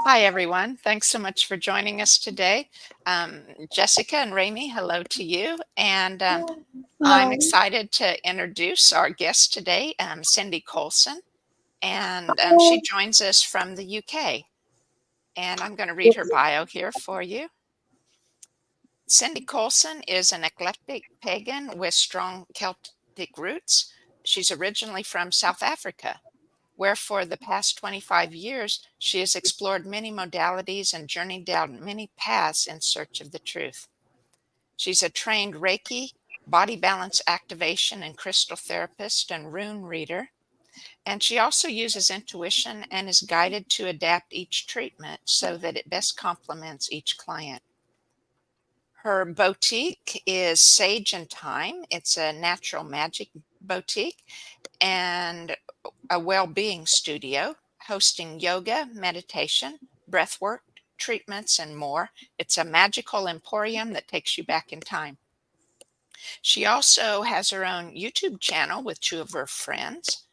Hi, everyone. Thanks so much for joining us today. Jessica and Rami, hello to you. And I'm Hello. excited to introduce our guest today, Cindy Colson. And she joins us from the UK. And I'm going to read her bio here for you. Cindy Colson is an eclectic pagan with strong Celtic roots. She's originally from South Africa, where for the past 25 years she has explored many modalities and journeyed down many paths in search of the truth. She's a trained Reiki, body balance activation and crystal therapist and rune reader, and she also uses intuition and is guided to adapt each treatment so that it best complements each client. Her boutique is Sage and Thyme. It's a natural magic boutique and a well-being studio hosting yoga, meditation, breathwork, treatments, and more. It's a magical emporium that takes you back in time. She also has her own YouTube channel with two of her friends.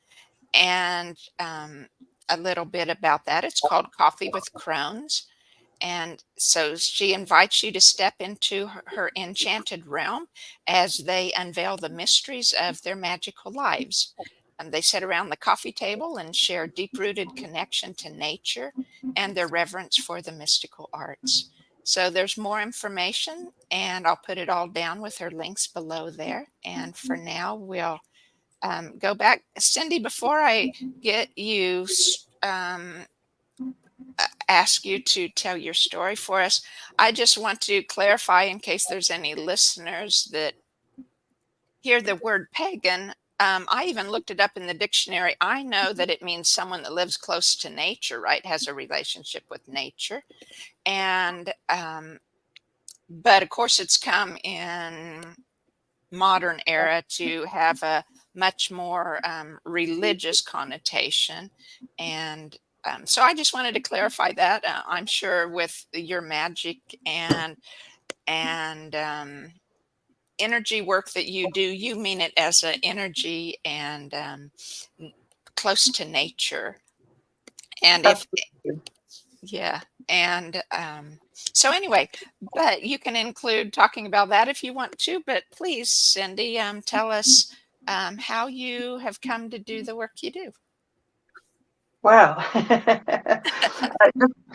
And a little bit about that. It's called Coffee with Crones. And so she invites you to step into her enchanted realm as they unveil the mysteries of their magical lives. And they sit around the coffee table and share deep-rooted connection to nature and their reverence for the mystical arts. So there's more information, and I'll put it all down with her links below there. And for now, we'll go back. Cindy, before I get you ask you to tell your story for us, I just want to clarify in case there's any listeners that hear the word pagan. I even looked it up in the dictionary. I know that it means someone that lives close to nature, right? Has a relationship with nature. And, but of course, it's come in modern era to have a much more religious connotation. And so I just wanted to clarify that. I'm sure with your magic and energy work that you do, you mean it as an energy and close to nature. And if, Absolutely. yeah, and so anyway, but you can include talking about that if you want to. But please, Cindy, tell us how you have come to do the work you do. Well,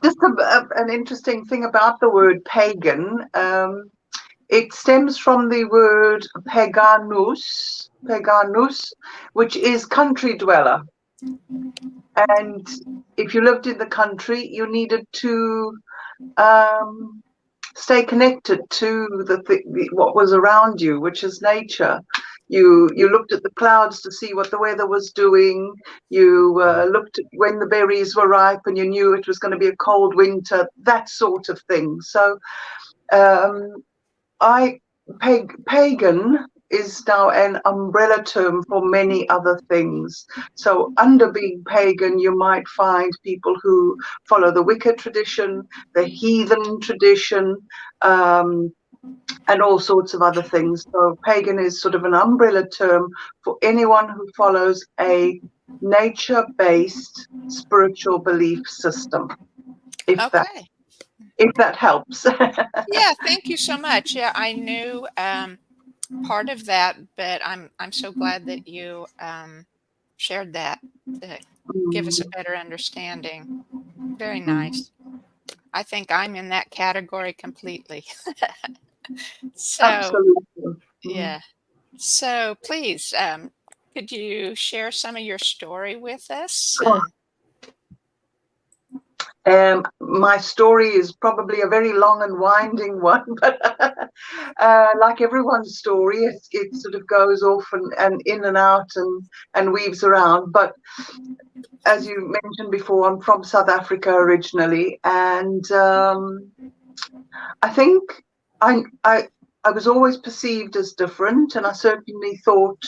just an interesting thing about the word pagan. It stems from the word paganus, which is country dweller. And if you lived in the country, you needed to stay connected to what was around you, which is nature. You looked at the clouds to see what the weather was doing. You looked at when the berries were ripe, and you knew it was going to be a cold winter. That sort of thing. So, pagan is now an umbrella term for many other things. So under being pagan, you might find people who follow the Wicca tradition, the heathen tradition, and all sorts of other things. So pagan is sort of an umbrella term for anyone who follows a nature-based spiritual belief system, if that helps. Yeah, thank you so much. Yeah, I knew part of that, but I'm so glad that you shared that to give us a better understanding. Very nice. I think I'm in that category completely. So, Absolutely. yeah. So please, could you share some of your story with us? My story is probably a very long and winding one, but like everyone's story, it sort of goes off and in and out and weaves around. But as you mentioned before, I'm from South Africa originally, and I think I was always perceived as different, and I certainly thought.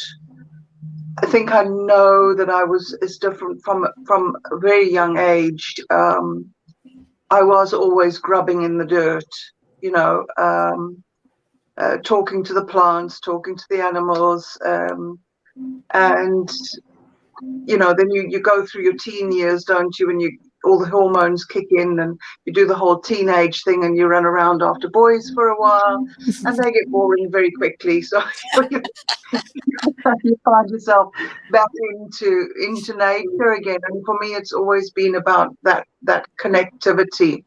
I think I know that I was as different from a very young age. I was always grubbing in the dirt, you know, talking to the plants, talking to the animals, and you know, then you go through your teen years, don't you? And you all the hormones kick in, and you do the whole teenage thing, and you run around after boys for a while, and they get boring very quickly. So you find yourself back into nature again. And for me, it's always been about that connectivity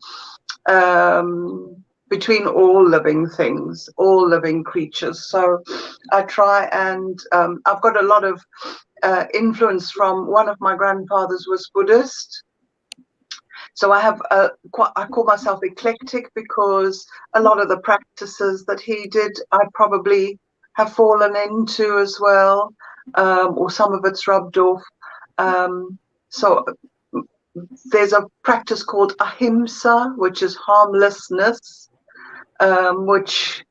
between all living things, all living creatures. So I try, and I've got a lot of influence from one of my grandfathers was Buddhist. So I have I call myself eclectic, because a lot of the practices that he did, I probably have fallen into as well, or some of it's rubbed off. So there's a practice called ahimsa, which is harmlessness, which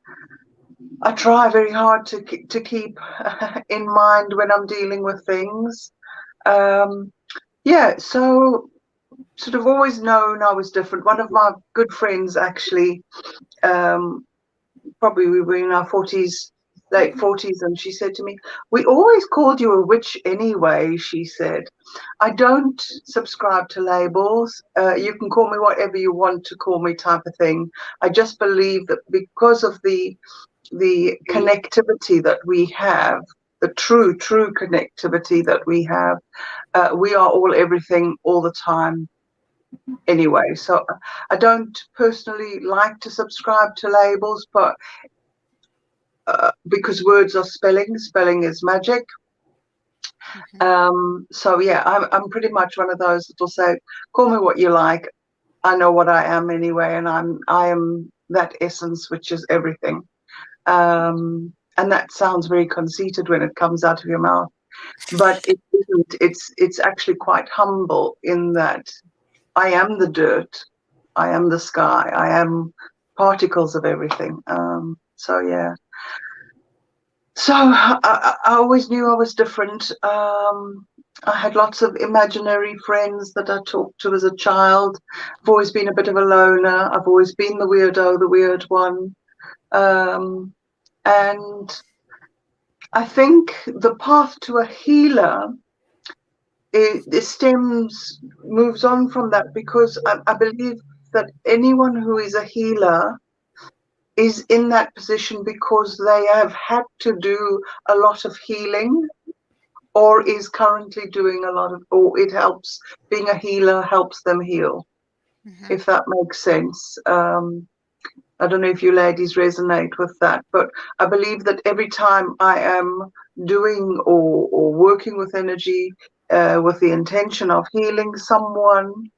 I try very hard to keep in mind when I'm dealing with things. Yeah, so sort of always known I was different. One of my good friends, actually, probably we were in our 40s, late 40s, and she said to me, "We always called you a witch anyway," she said. "I don't subscribe to labels. You can call me whatever you want to call me, type of thing. I just believe that because of the connectivity that we have, the true connectivity that we have, we are all everything all the time anyway. So I don't personally like to subscribe to labels, but because words are spelling is magic. So yeah, I'm pretty much one of those that will say, call me what you like. I know what I am anyway, and I am that essence, which is everything. And that sounds very conceited when it comes out of your mouth, but it isn't. It's actually quite humble, in that I am the dirt, I am the sky, I am particles of everything. So yeah. So I always knew I was different. I had lots of imaginary friends that I talked to as a child. I've always been a bit of a loner. I've always been the weirdo, the weird one. And I think the path to a healer, it moves on from that, because I believe that anyone who is a healer is in that position because they have had to do a lot of healing, or is currently doing a lot of, or it helps, being a healer helps them heal, if that makes sense. I don't know if you ladies resonate with that, but I believe that every time I am doing or working with energy with the intention of healing someone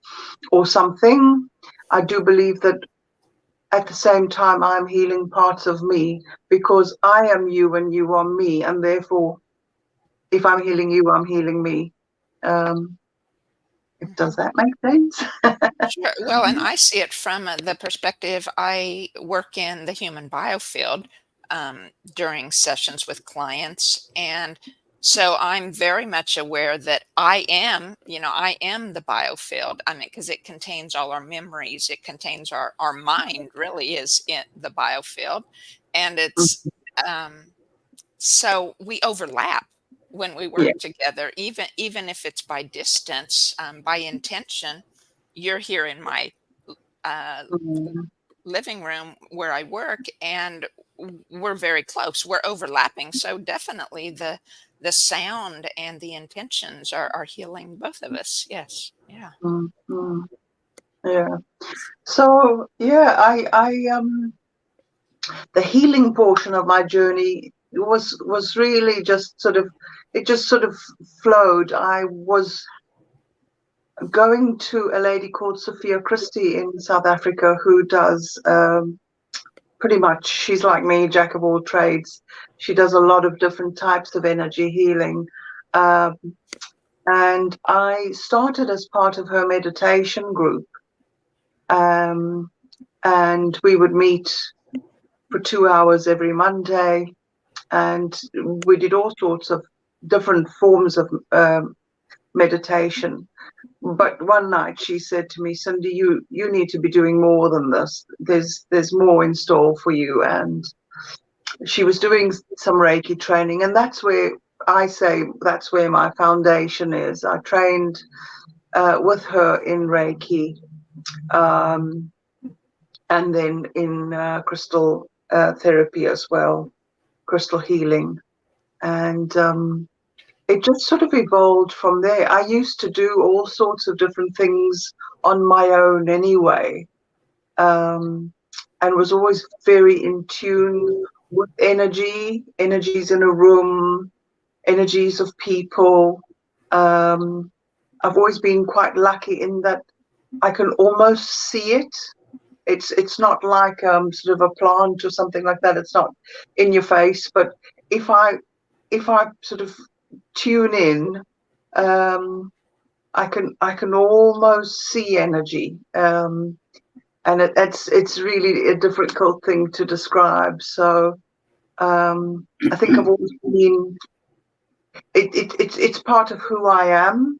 or something, I do believe that at the same time I'm healing parts of me, because I am you and you are me, and therefore if I'm healing you, I'm healing me. Does that make sense? Sure. Well, and I see it from the perspective, I work in the human biofield during sessions with clients. And so I'm very much aware that I am the biofield. I mean, because it contains all our memories. It contains our mind, really is in the biofield. And it's, so we overlap when we work together, even if it's by distance, by intention. You're here in my living room where I work, and we're very close. We're overlapping. So definitely the sound and the intentions are healing both of us. Yes. Yeah. Yeah. So yeah, I the healing portion of my journey was really just sort of, it just sort of flowed. I was going to a lady called Sophia Christie in South Africa, who does pretty much, she's like me, jack of all trades. She does a lot of different types of energy healing. And I started as part of her meditation group. And we would meet for 2 hours every Monday, and we did all sorts of different forms of meditation. But one night she said to me, "Cindy, you need to be doing more than this. There's more in store for you." And she was doing some Reiki training, and that's where I say that's where my foundation is. I trained with her in Reiki, and then in crystal therapy as well, crystal healing. And it just sort of evolved from there. I used to do all sorts of different things on my own anyway, and was always very in tune with energies in a room, energies of people. I've always been quite lucky in that I can almost see it. It's not like sort of a plant or something like that. It's not in your face, but if I sort of tune in, I can almost see energy, and it's really a difficult thing to describe. So I think I've always been. It's part of who I am,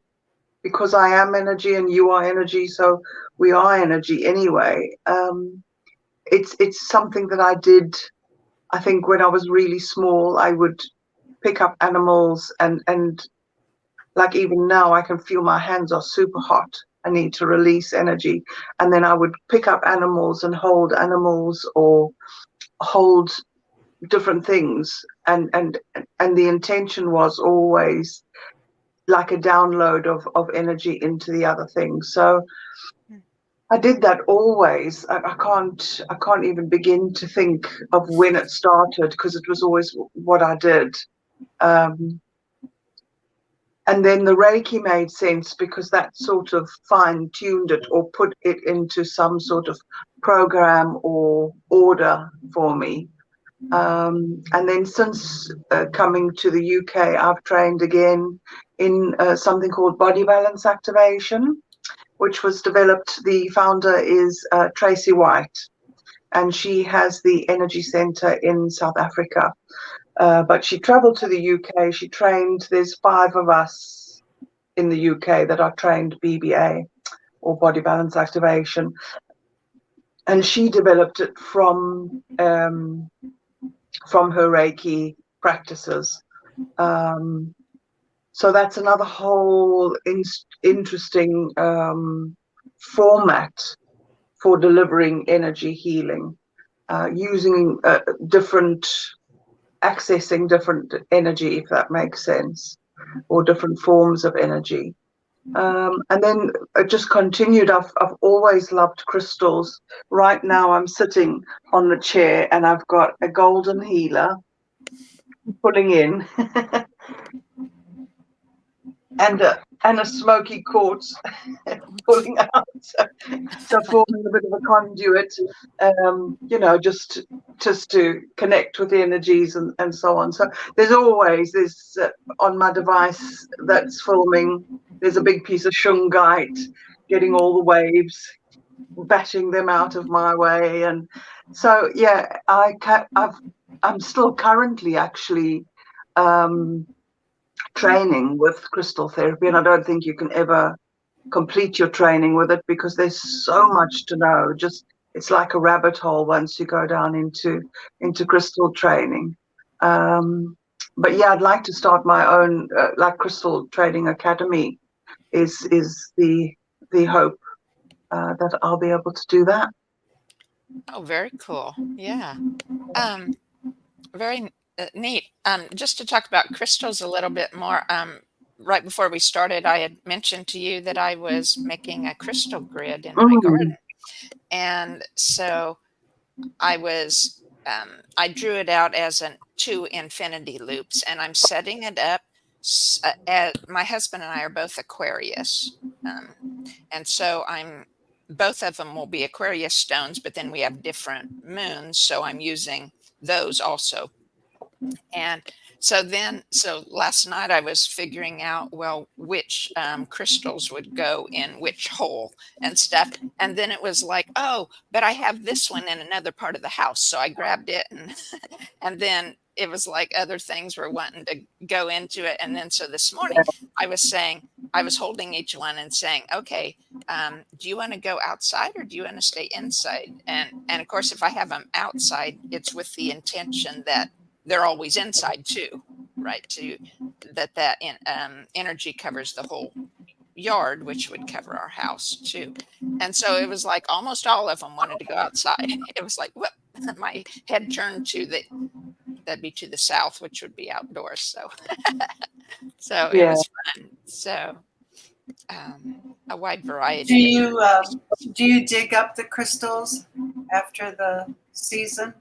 because I am energy and you are energy, so we are energy anyway. It's something that I did. I think when I was really small, I would pick up animals, and like even now, I can feel my hands are super hot. I need to release energy, and then I would pick up animals and hold animals, or hold different things, and the intention was always like a download of energy into the other thing. So I did that always. I can't even begin to think of when it started, because it was always what I did. And then the Reiki made sense, because that sort of fine-tuned it, or put it into some sort of program or order for me. And then since coming to the UK, I've trained again in something called body balance activation, which was developed. The founder is Tracy White, and she has the Energy Center in South Africa. But she traveled to the UK. She trained. There's 5 of us in the UK that are trained BBA, or body balance activation, and she developed it from her Reiki practices. So that's another whole interesting format for delivering energy healing, using accessing different energy, if that makes sense, or different forms of energy. And then it just continued. I've always loved crystals. Right now I'm sitting on the chair, and I've got a golden healer pulling in, and a smoky quartz pulling out. So forming a bit of a conduit, just to connect with the energies, and so on. So there's always this on my device that's filming. There's a big piece of shungite, getting all the waves, bashing them out of my way. And so yeah, I'm still currently actually training with crystal therapy, and I don't think you can ever complete your training with it, because there's so much to know. Just, it's like a rabbit hole once you go down into crystal training. But yeah, I'd like to start my own like crystal training academy is the hope that I'll be able to do that. Oh, very cool. Yeah. Very neat. Just to talk about crystals a little bit more, right before we started, I had mentioned to you that I was making a crystal grid in my garden. And so I drew it out as 2 infinity loops, and I'm setting it up. My husband and I are both Aquarius. And so both of them will be Aquarius stones, but then we have different moons. So I'm using those also. And so last night I was figuring out, well, which crystals would go in which hole and stuff. And then it was like, oh, but I have this one in another part of the house. So I grabbed it, and then it was like other things were wanting to go into it. And then so this morning I was holding each one and saying, okay, do you want to go outside or do you want to stay inside? And of course, if I have them outside, it's with the intention that they're always inside too, right? That energy covers the whole yard, which would cover our house too. And so it was like almost all of them wanted to go outside. It was like, whoop, my head turned to that'd be to the south, which would be outdoors. So it Yeah. was fun. So a wide Do variety of you crystals. do you dig up the crystals after the season?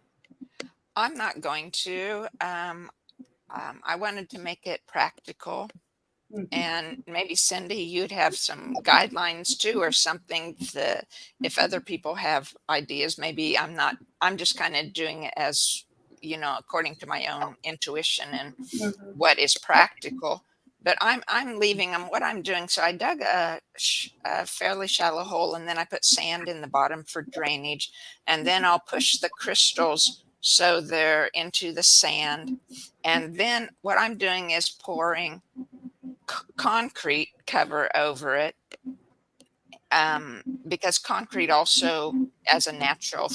I'm not going to. I wanted to make it practical. And maybe Cindy, you'd have some guidelines too, or something that if other people have ideas, maybe I'm just kind of doing it as, according to my own intuition and what is practical. But I'm leaving them what I'm doing. So I dug a fairly shallow hole, and then I put sand in the bottom for drainage, and then I'll push the crystals so they're into the sand. And then what I'm doing is pouring concrete cover over it, because concrete also, as a natural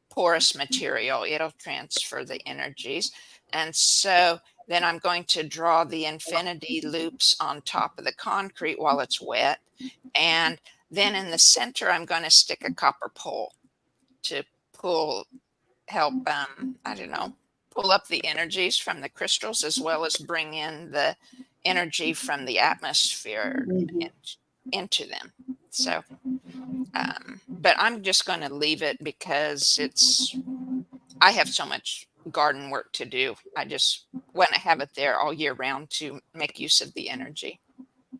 porous material, it'll transfer the energies. And so then I'm going to draw the infinity loops on top of the concrete while it's wet. And then in the center, I'm going to stick a copper pole to help, pull up the energies from the crystals, as well as bring in the energy from the atmosphere into them. So, but I'm just going to leave it because I have so much garden work to do. I just want to have it there all year round to make use of the energy.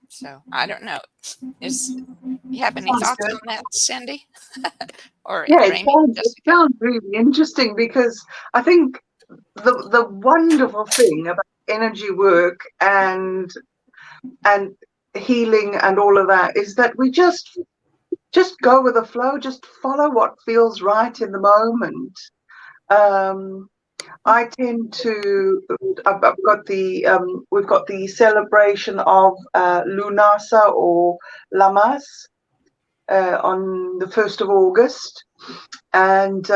So I don't know. You have any thoughts on that, Cindy? Or Yeah, Ramy, it sounds really interesting, because I think the wonderful thing about energy work and healing and all of that is that we just go with the flow, just follow what feels right in the moment. I tend to, we've got the celebration of Lunasa or Lamas on the 1st of August. And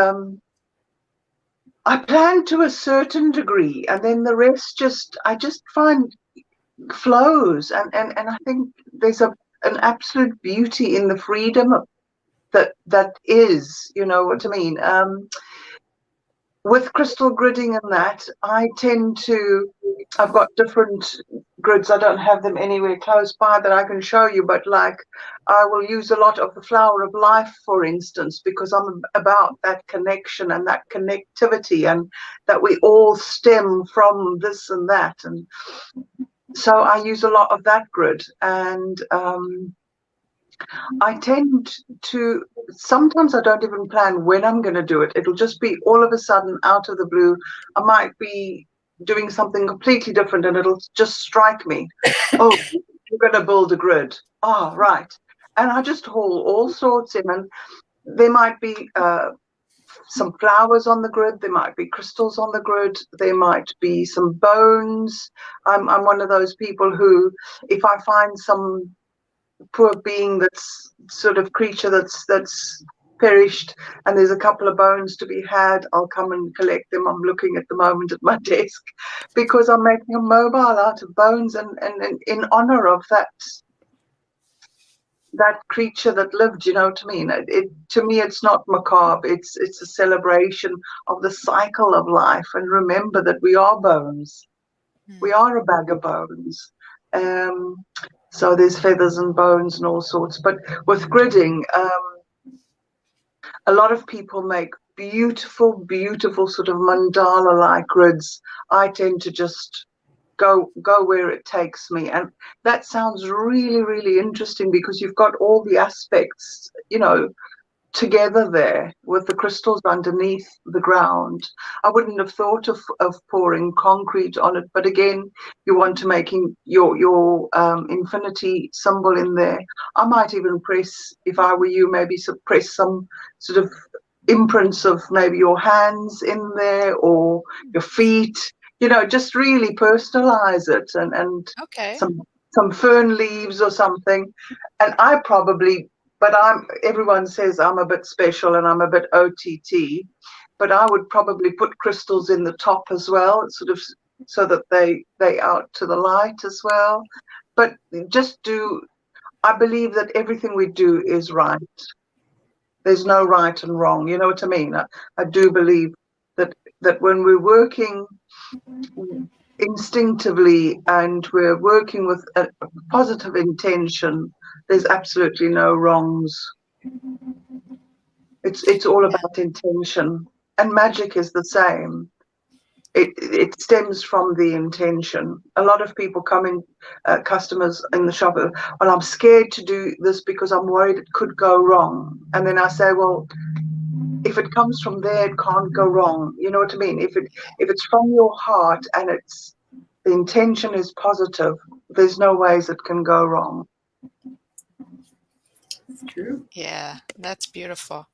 I plan to a certain degree, and then the rest I just find flows. And I think there's an absolute beauty in the freedom that is, you know what I mean? With crystal gridding and that, I've got different grids. I don't have them anywhere close by that I can show you, but like I will use a lot of the flower of life, for instance, because I'm about that connection and that connectivity, and that we all stem from this and that. And so I use a lot of that grid. And I tend to, sometimes I don't even plan when I'm going to do it. It'll just be all of a sudden, out of the blue. I might be doing something completely different, and it'll just strike me. Oh, you're going to build a grid. Oh, right. And I just haul all sorts in, and there might be some flowers on the grid. There might be crystals on the grid. There might be some bones. I'm one of those people who, if I find some poor being, that's sort of creature that's perished, and there's a couple of bones to be had, I'll come and collect them. I'm looking at the moment at my desk, because I'm making a mobile out of bones, and in honor of that creature that lived, you know what I mean? To me, it's not macabre. It's a celebration of the cycle of life. And remember that we are bones. We are a bag of bones. So there's feathers and bones and all sorts. But with gridding, a lot of people make beautiful, beautiful sort of mandala-like grids. I tend to just go where it takes me. And that sounds really, really interesting, because you've got all the aspects, you know, together there with the crystals underneath the ground. I wouldn't have thought of pouring concrete on it, but again, you want to making your infinity symbol in there. I might even press, if I were you, maybe press some sort of imprints of maybe your hands in there, or your feet, you know, just really personalize it, and Okay. some fern leaves or something. And I probably, but everyone says I'm a bit special and I'm a bit OTT, but I would probably put crystals in the top as well, sort of, so that they out to the light as well. but I believe that everything we do is right. There's no right and wrong. You know what I mean? I do believe that when we're working instinctively and we're working with a positive intention, there's absolutely no wrongs. It's all about intention, and magic is the same. It stems from the intention. A lot of people come in, customers in the shop, well, I'm scared to do this because I'm worried it could go wrong. And then I say, well, if it comes from there, it can't go wrong. You know what I mean? If it's from your heart and the intention is positive, there's no ways it can go wrong. It's true. Yeah, that's beautiful.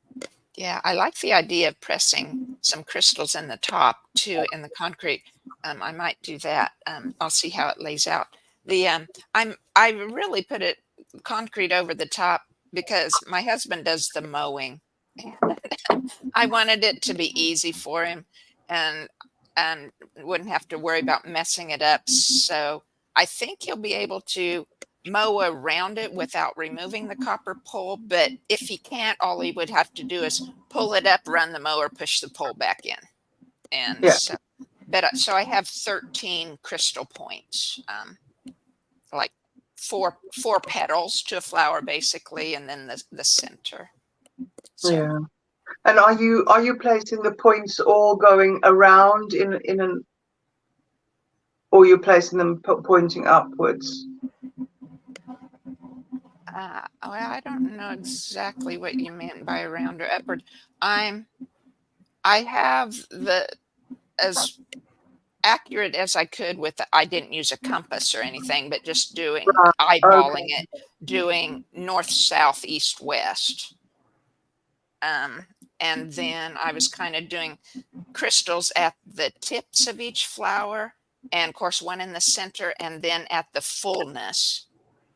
Yeah, I like the idea of pressing some crystals in the top too, in the concrete. I might do that. I'll see how it lays out. I really put it concrete over the top because my husband does the mowing. I wanted it to be easy for him and wouldn't have to worry about messing it up. So I think he'll be able to mow around it without removing the copper pole. But if he can't, all he would have to do is pull it up, run the mower, push the pole back in. And Yeah. so I have 13 crystal points, like four petals to a flower basically, and then the center. So, yeah. And are you placing the points all going around in an, or you're placing them pointing upwards? well, I don't know exactly what you meant by around or upward. I have as accurate as I could with I didn't use a compass or anything, but just doing eyeballing it, doing north, south, east, west. And then I was kind of doing crystals at the tips of each flower, and of course one in the center, and then at the fullness.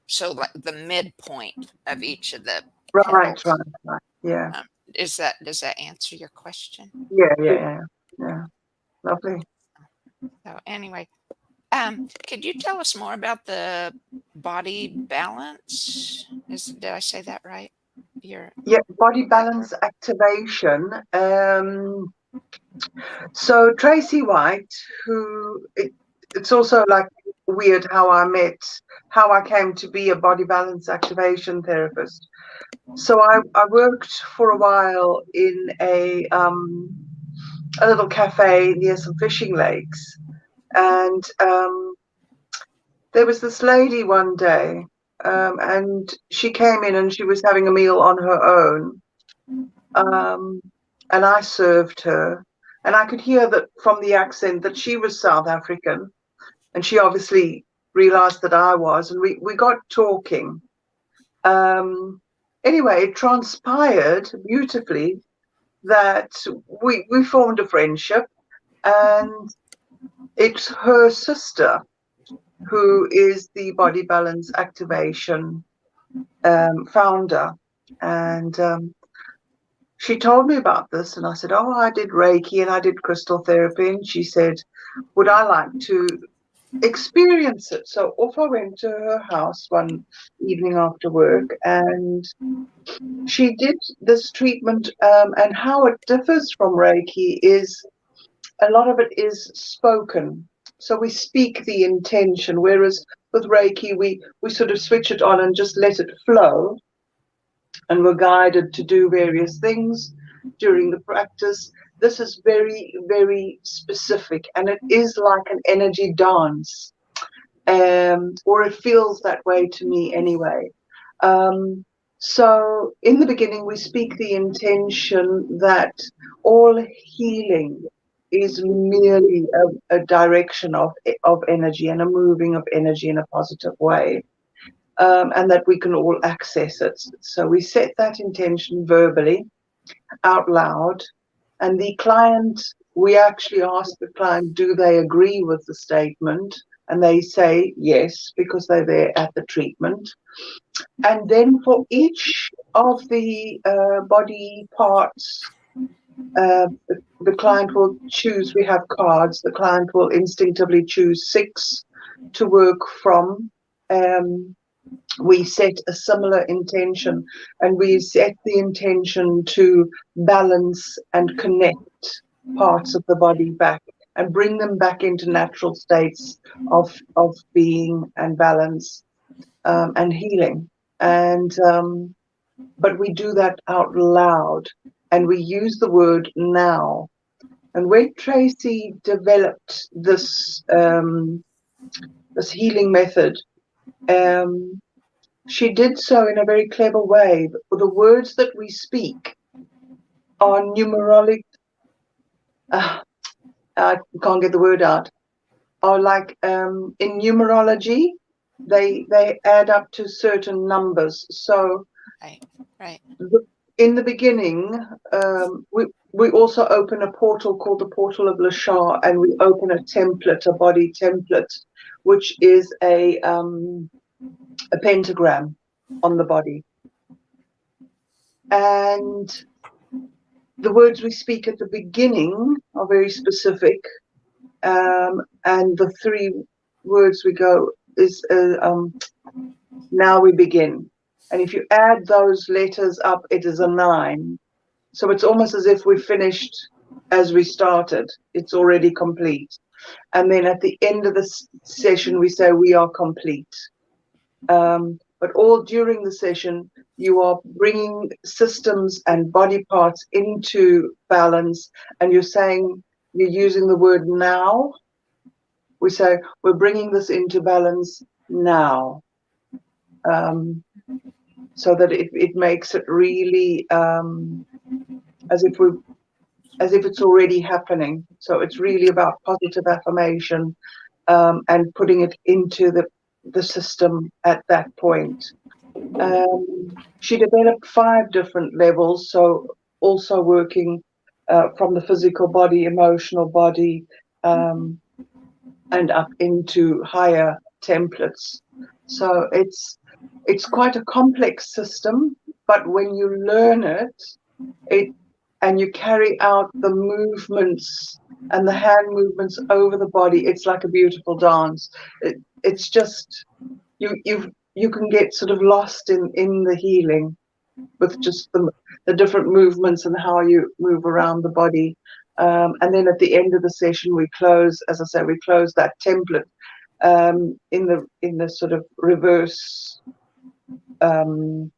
So like the midpoint of each of the petals. Right. Yeah. Does that answer your question? Yeah. Lovely. So anyway, could you tell us more about the body balance? Did I say that right? Body balance activation. So Tracy White, who it's also like weird how I came to be a body balance activation therapist. So I worked for a while in a little cafe near some fishing lakes, and there was this lady one day, and she came in and she was having a meal on her own, and I served her, and I could hear that from the accent that she was South African, and she obviously realized that I was, and we got talking. Anyway, it transpired beautifully that we formed a friendship, and it's her sister who is the body balance activation founder, and she told me about this, and I said, oh, I did Reiki and I did crystal therapy, and she said, would I like to experience it? So off I went to her house one evening after work, and she did this treatment, and how it differs from Reiki is a lot of it is spoken. So we speak the intention, whereas with Reiki, we sort of switch it on and just let it flow, and we're guided to do various things during the practice. This is very, very specific, and it is like an energy dance, or it feels that way to me anyway. So in the beginning, we speak the intention that all healing is merely a direction of energy and a moving of energy in a positive way, and that we can all access it. So we set that intention verbally out loud, and the client, we actually ask the client, do they agree with the statement? And they say yes, because they're there at the treatment. And then for each of the body parts, the client will choose, we have cards, the client will instinctively choose 6 to work from, we set a similar intention, and we set the intention to balance and connect parts of the body back and bring them back into natural states of being and balance, and healing. And but we do that out loud, and we use the word now. And when Tracy developed this this healing method, she did so in a very clever way. The words that we speak are numerologic. I can't get the word out. Are like in numerology, they add up to certain numbers. So right. In the beginning, we also open a portal called the Portal of Lashar, and we open a template, a body template, which is a pentagram on the body. And the words we speak at the beginning are very specific, and the 3 words we go is now we begin. And if you add those letters up, it is a 9. So it's almost as if we finished as we started. It's already complete. And then at the end of the session, we say we are complete. But all during the session, you are bringing systems and body parts into balance, and you're saying, you're using the word now. We say, we're bringing this into balance now. So that it makes it really as if it's already happening. So it's really about positive affirmation, and putting it into the system at that point. She developed 5 different levels, so also working from the physical body, emotional body, and up into higher templates. So it's quite a complex system, but when you learn it and you carry out the movements and the hand movements over the body, it's like a beautiful dance. It's just you can get sort of lost in the healing with just the different movements and how you move around the body. And then at the end of the session, we close, as I say, we close that template in the sort of reverse. I'm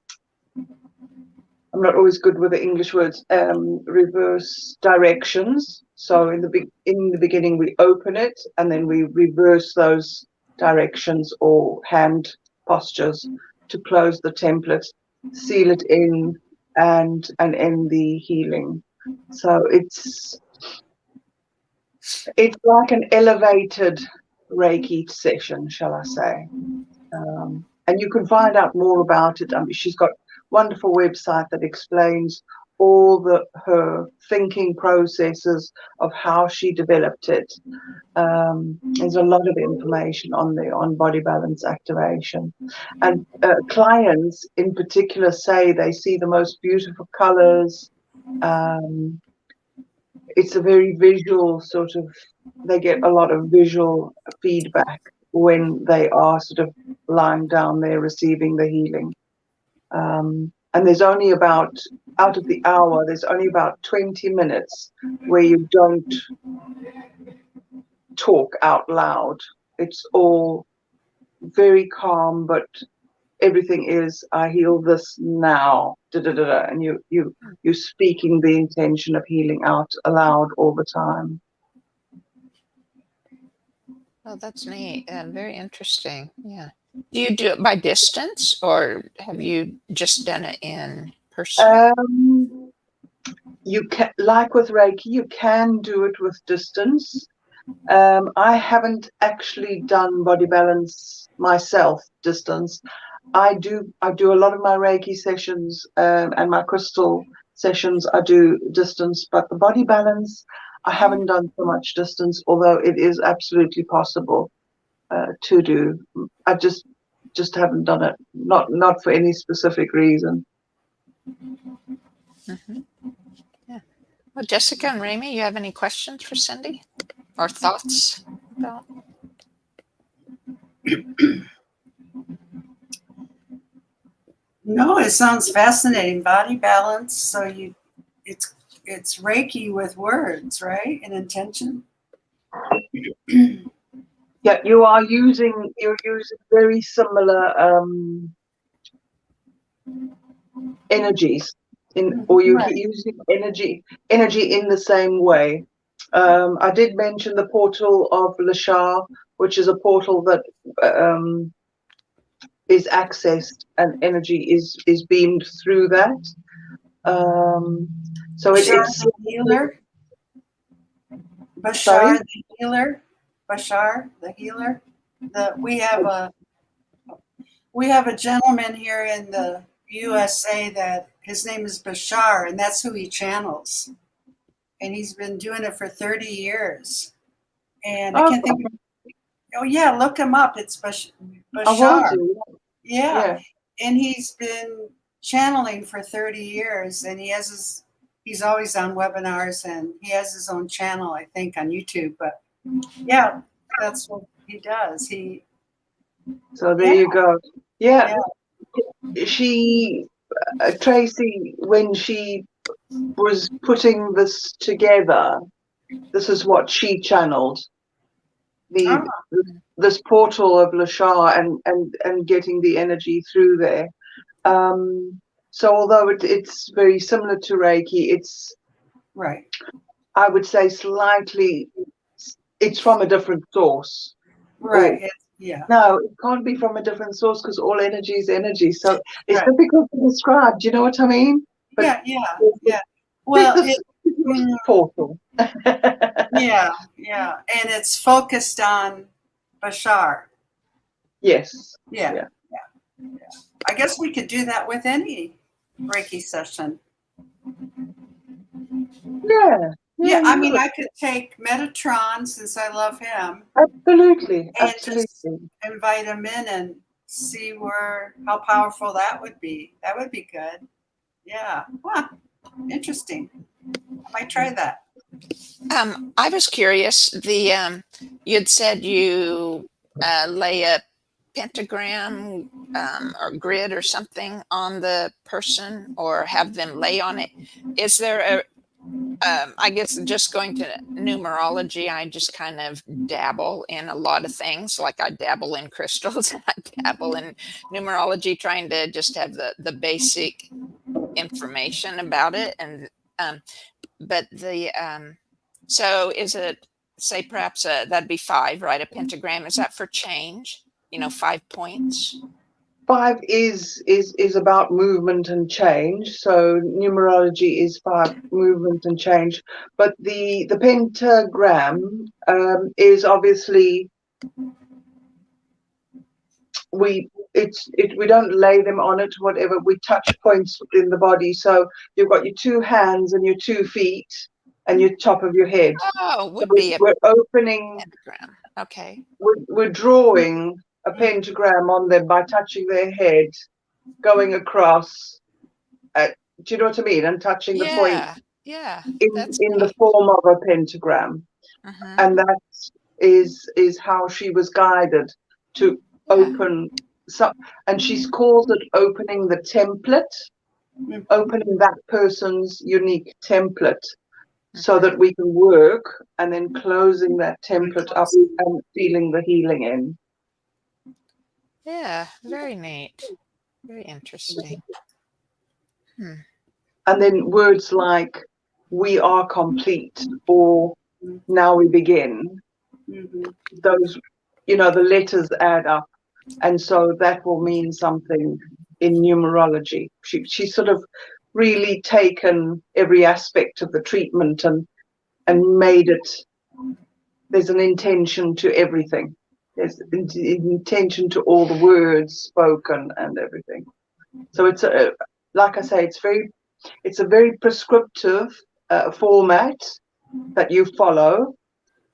not always good with the English words. Reverse directions. So in the beginning, we open it, and then we reverse those directions or hand postures to close the template, seal it in, and end the healing. So it's like an elevated Reiki session, shall I say. And you can find out more about it. I mean, she's got a wonderful website that explains all her thinking processes of how she developed it. There's a lot of information on body balance activation. And clients in particular say they see the most beautiful colors. It's a very visual sort of, they get a lot of visual feedback when they are sort of lying down there receiving the healing. And there's only about, out of the hour, there's only about 20 minutes where you don't talk out loud. It's all very calm, but everything is, I heal this now, and you're speaking the intention of healing out aloud all the time. Oh, that's neat and very interesting. Yeah. Do you do it by distance, or have you just done it in person? You can, like with Reiki, you can do it with distance. I haven't actually done body balance myself distance. I do a lot of my Reiki sessions and my crystal sessions I do distance, but the body balance I haven't done so much distance, although it is absolutely possible to do. I just haven't done it, not for any specific reason. Mm-hmm. Yeah. Well, Jessica and Rami, you have any questions for Cindy or thoughts about? No, it sounds fascinating. Body balance. So it's Reiki with words, right? And intention. Yeah, you're using very similar energies or you're Right. using energy in the same way. I did mention the portal of Lashar, which is a portal that is accessed and energy is beamed through that. So Bashar it's the healer. sorry. Bashar the healer. Bashar the healer. We have a gentleman here in the USA that his name is Bashar, and that's who he channels. And he's been doing it for 30 years. And I Oh, can't think of, oh yeah, look him up. It's I will Bashar. do. Yeah. Yeah. And he's been channeling for 30 years, and he's always on webinars, and he has his own channel, I think, on YouTube. But yeah, that's what he does. So there Yeah. you go. Yeah. Yeah. She Tracy, when she was putting this together, this is what she channeled, the Ah, this portal of Lashar and getting the energy through there. So although it's very similar to Reiki, it's, right. I would say, slightly, it's from a different source. Or Right. Yeah. no, it can't be from a different source because all energy is energy. So it's Right. difficult to describe. Do you know what I mean? But Yeah. Yeah. Yeah. Well, this portal. yeah. Yeah. And it's focused on Bashar. Yes. Yeah. Yeah. Yeah. I guess we could do that with any Reiki session. Yeah. Yeah, I You mean, could. I could take Metatron since I love him Absolutely. and just Absolutely. invite him in and see how powerful that would be. That would be good. Yeah. Huh. Interesting. I might try that. I was curious. You'd said you lay a pentagram or grid or something on the person, or have them lay on it. Is there a I guess just going to numerology, I just kind of dabble in a lot of things. Like I dabble in crystals and I dabble in numerology, trying to just have the basic information about it. And but so is it, say perhaps that'd be 5, right? A pentagram, is that for change? 5 points. 5 is about movement and change. So numerology is 5, movement and change. But the pentagram is obviously, we don't lay them on it, whatever. We touch points in the body. So you've got your 2 hands and your 2 feet and your top of your head. Oh, So would be a we're opening, pentagram. Okay. we're drawing a pentagram on them by touching their head, going across. Do you know what I mean? And touching the point Yeah, that's in the neat. form of a pentagram, and that is how she was guided to open. And she's called it opening the template, opening that person's unique template, so that we can work, and then closing that template up and feeling the healing in. Yeah, very neat. Very interesting. And then words like "we are complete" or "now we begin." Those, the letters add up, and so that will mean something in numerology. She's sort of really taken every aspect of the treatment and made it. There's an intention to everything. There's an intention to all the words spoken and everything. So it's like I say, it's a very prescriptive format that you follow,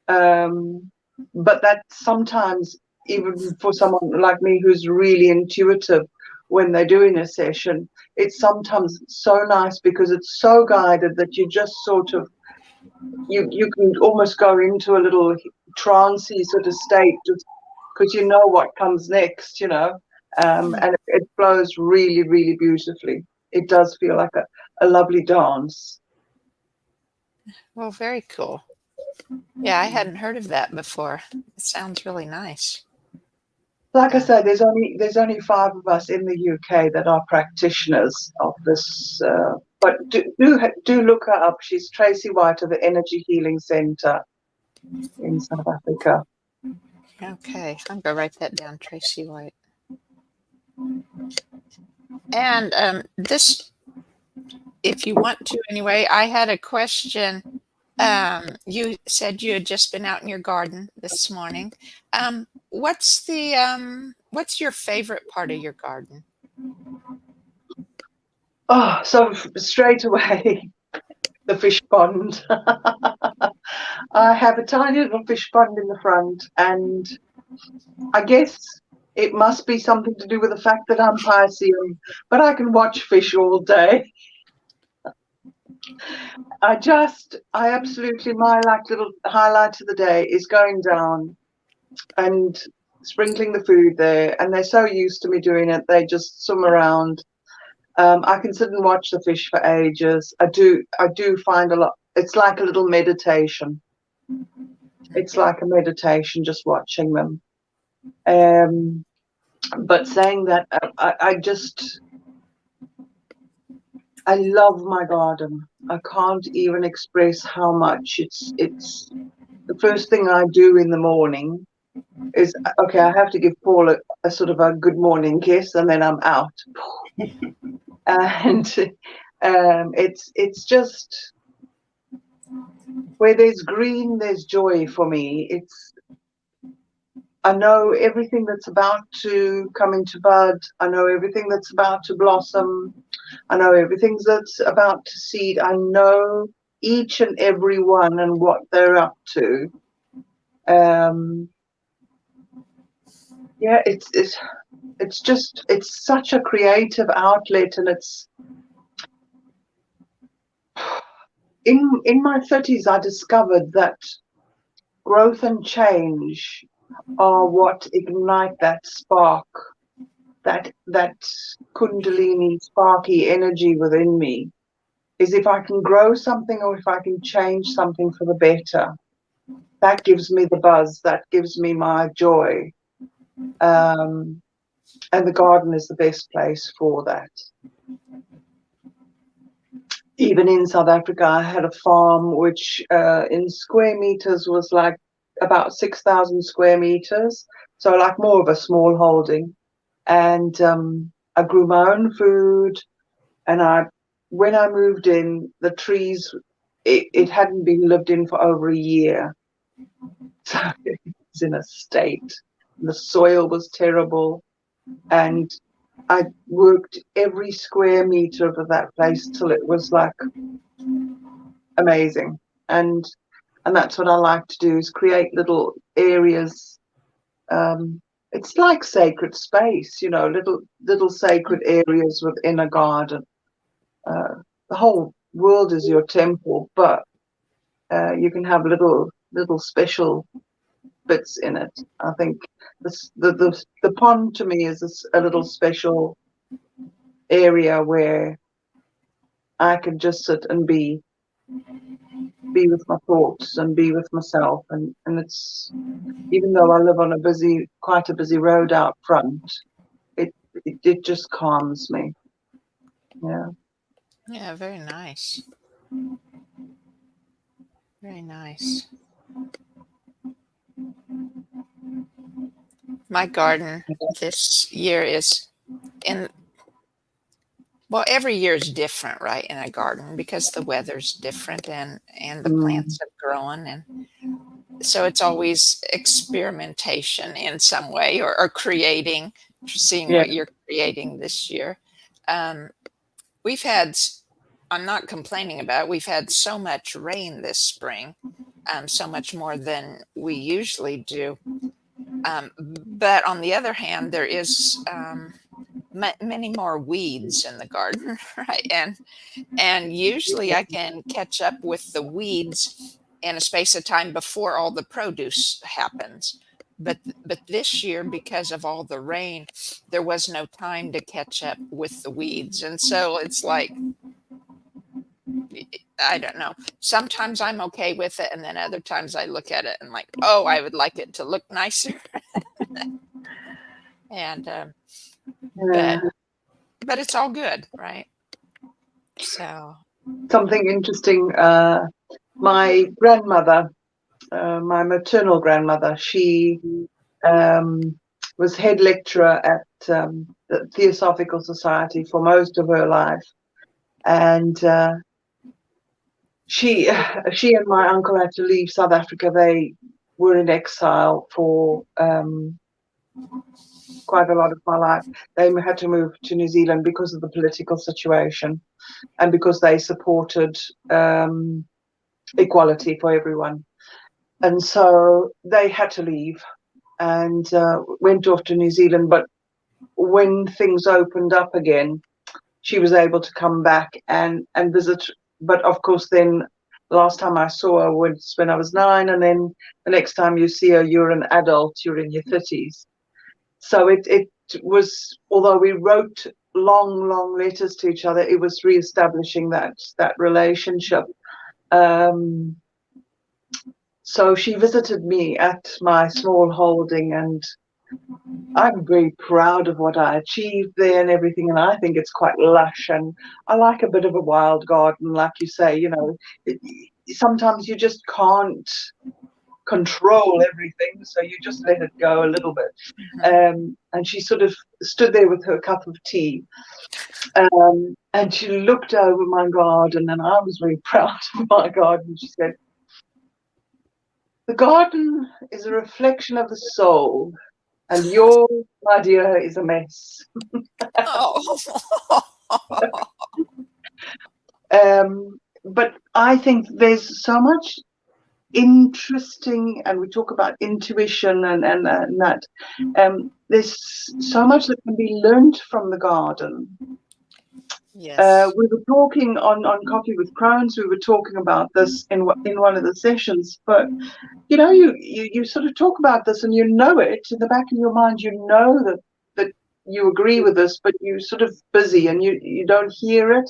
but that sometimes, even for someone like me who's really intuitive, when they're doing a session, it's sometimes so nice because it's so guided that you just sort of, you can almost go into a little trancey sort of state, just because you know what comes next, And it flows really, really beautifully. It does feel like a lovely dance. Well, very cool. Yeah, I hadn't heard of that before. It sounds really nice. Like I said, there's only 5 of us in the UK that are practitioners of this. But do look her up. She's Tracy White of the Energy Healing Centre in South Africa. Okay, I'm gonna write that down, Tracy White. And this, if you want to, anyway. I had a question. You said you had just been out in your garden this morning. What's your favorite part of your garden? Oh, so straight away, the fish pond. I have a tiny little fish pond in the front, and I guess it must be something to do with the fact that I'm Piscean, but I can watch fish all day. I absolutely, my little highlight of the day is going down and sprinkling the food there, and they're so used to me doing it, they just swim around. I can sit and watch the fish for ages. I do find a lot, it's like a little meditation. It's like a meditation just watching them. But saying that, I love my garden. I can't even express how much it's the first thing I do in the morning is, okay, I have to give Paul a sort of a good morning kiss, and then I'm out. And it's just, where there's green, there's joy for me. I know everything that's about to come into bud. I know everything that's about to blossom. I know everything that's about to seed. I know each and every one and what they're up to. Yeah, it's just, it's such a creative outlet, and it's in my 30s I discovered that growth and change are what ignite that spark, that kundalini sparky energy within me. Is if I can grow something, or if I can change something for the better, that gives me the buzz, that gives me my joy. And the garden is the best place for that. Even in South Africa, I had a farm which in square meters was like about 6,000 square meters. So like more of a small holding. And I grew my own food. And when I moved in, the trees, it hadn't been lived in for over a year. So it was in a state. The soil was terrible. And I worked every square meter of that place till it was like amazing. And that's what I like to do, is create little areas. It's like sacred space, you know, little sacred areas within a garden. The whole world is your temple, but you can have little special bits in it. I think the pond to me is a little special area where I can just sit and be with my thoughts and be with myself, and it's, even though I live on quite a busy road out front, it just calms me. Yeah, very nice. Very nice. My garden this year is every year is different, right, in a garden, because the weather's different and the plants have grown, and so it's always experimentation in some way, or creating, seeing what you're creating this year. We've had, I'm not complaining about it, we've had so much rain this spring, so much more than we usually do. But on the other hand, there is many more weeds in the garden, right? And usually I can catch up with the weeds in a space of time before all the produce happens. but this year, because of all the rain, there was no time to catch up with the weeds, and so it's like, I don't know. Sometimes I'm okay with it, and then other times I look at it and like, oh, I would like it to look nicer. And Yeah. but it's all good, right? So Something interesting. My grandmother, my maternal grandmother, she was head lecturer at the Theosophical Society for most of her life, and she and my uncle had to leave South Africa. They were in exile for quite a lot of my life. They had to move to New Zealand because of the political situation and because they supported equality for everyone. And so they had to leave and went off to New Zealand. But when things opened up again, she was able to come back and visit. But of course, then the last time I saw her was when I was 9, and then the next time you see her, you're an adult, you're in your 30s. So it was, although we wrote long letters to each other, it was reestablishing that relationship. So she visited me at my small holding, and I'm very proud of what I achieved there and everything, and I think it's quite lush, and I like a bit of a wild garden, like you say, sometimes you just can't control everything, so you just let it go a little bit. And she sort of stood there with her cup of tea, and she looked over my garden, and I was very proud of my garden. She said, "The garden is a reflection of the soul, and your, my dear, is a mess." oh. But I think there's so much interesting, and we talk about intuition and that. There's so much that can be learned from the garden. Yes. We were talking on Coffee with Crones. We were talking about this in one of the sessions. But you sort of talk about this, and it in the back of your mind. That you agree with this, but you're sort of busy and you don't hear it.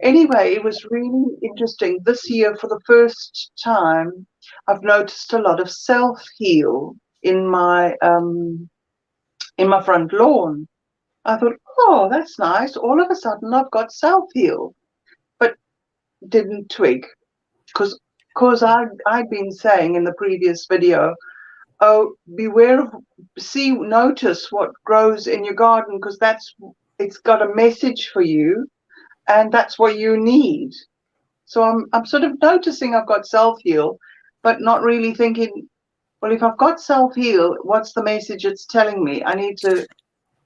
Anyway, it was really interesting. This year, for the first time, I've noticed a lot of self-heal in my front lawn. I thought, oh, that's nice. All of a sudden, I've got self-heal, but didn't twig, because I'd been saying in the previous video, oh, beware of, notice what grows in your garden, because it's got a message for you, and that's what you need. So I'm sort of noticing I've got self-heal, but not really thinking, well, if I've got self-heal, what's the message it's telling me? I need to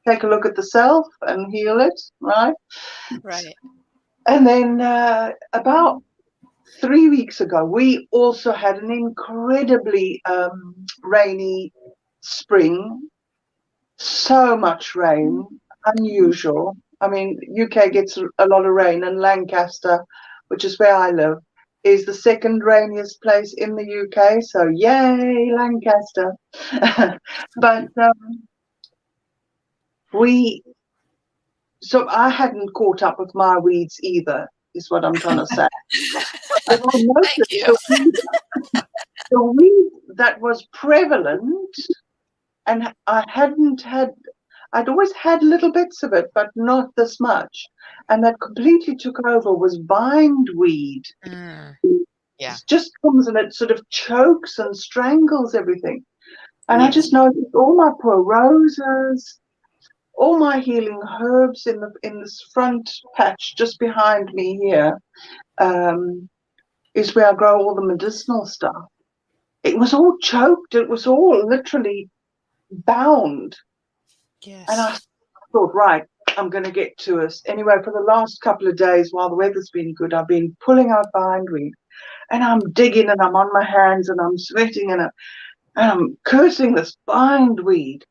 take a look at the self and heal it, right? Right. And then about 3 weeks ago, we also had an incredibly rainy spring. So much rain, unusual. I mean, UK gets a lot of rain, and Lancaster, which is where I live, is the second rainiest place in the UK. So yay, Lancaster. But so I hadn't caught up with my weeds either, is what I'm trying to say. But I Thank you. the weed that was prevalent, and I'd always had little bits of it, but not this much. And that completely took over was bindweed. Yeah. It just comes and it sort of chokes and strangles everything. And Yes. I just noticed all my poor roses, all my healing herbs in this front patch just behind me here, is where I grow all the medicinal stuff. It was all choked. It was all literally bound. Yes. And I thought, right, I'm going to get to us. Anyway, for the last couple of days, while the weather's been good, I've been pulling out bindweed, and I'm digging, and I'm on my hands, and I'm sweating, and I'm cursing this bindweed.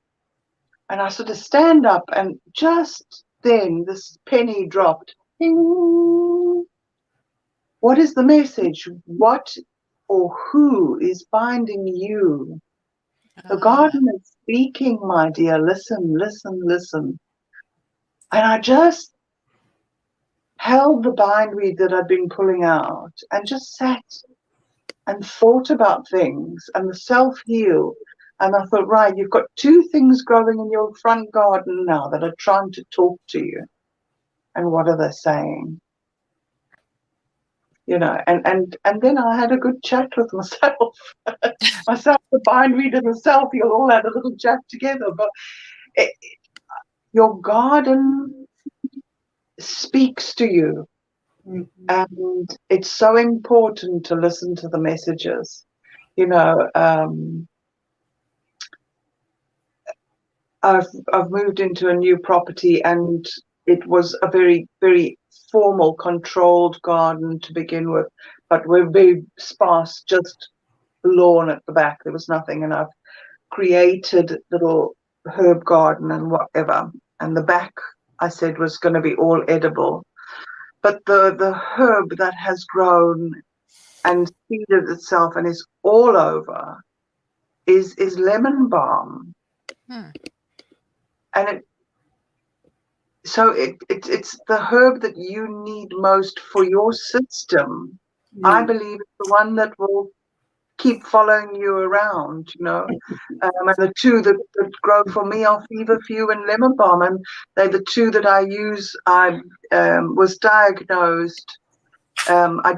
And I sort of stand up, and just then this penny dropped. Ding. What is the message? What or who is binding you? The garden is speaking, my dear. Listen, listen, listen. And I just held the bindweed that I'd been pulling out and just sat and thought about things and the self-heal. And I thought, right, you've got two things growing in your front garden now that are trying to talk to you. And what are they saying? You know, and then I had a good chat with myself. Myself, the bindweed, and the self-heal all had a little chat together. But your garden speaks to you. And it's so important to listen to the messages. You know, I've moved into a new property, and it was a very, very formal, controlled garden to begin with, but we're very sparse, just lawn at the back. There was nothing, and I've created little herb garden and whatever. And the back, I said, was going to be all edible. But the herb that has grown and seeded itself and is all over is lemon balm. And it's the herb that you need most for your system. I believe it's the one that will keep following you around, you know. And the two that grow for me are feverfew and lemon balm, and they're the two that I use. I was diagnosed. I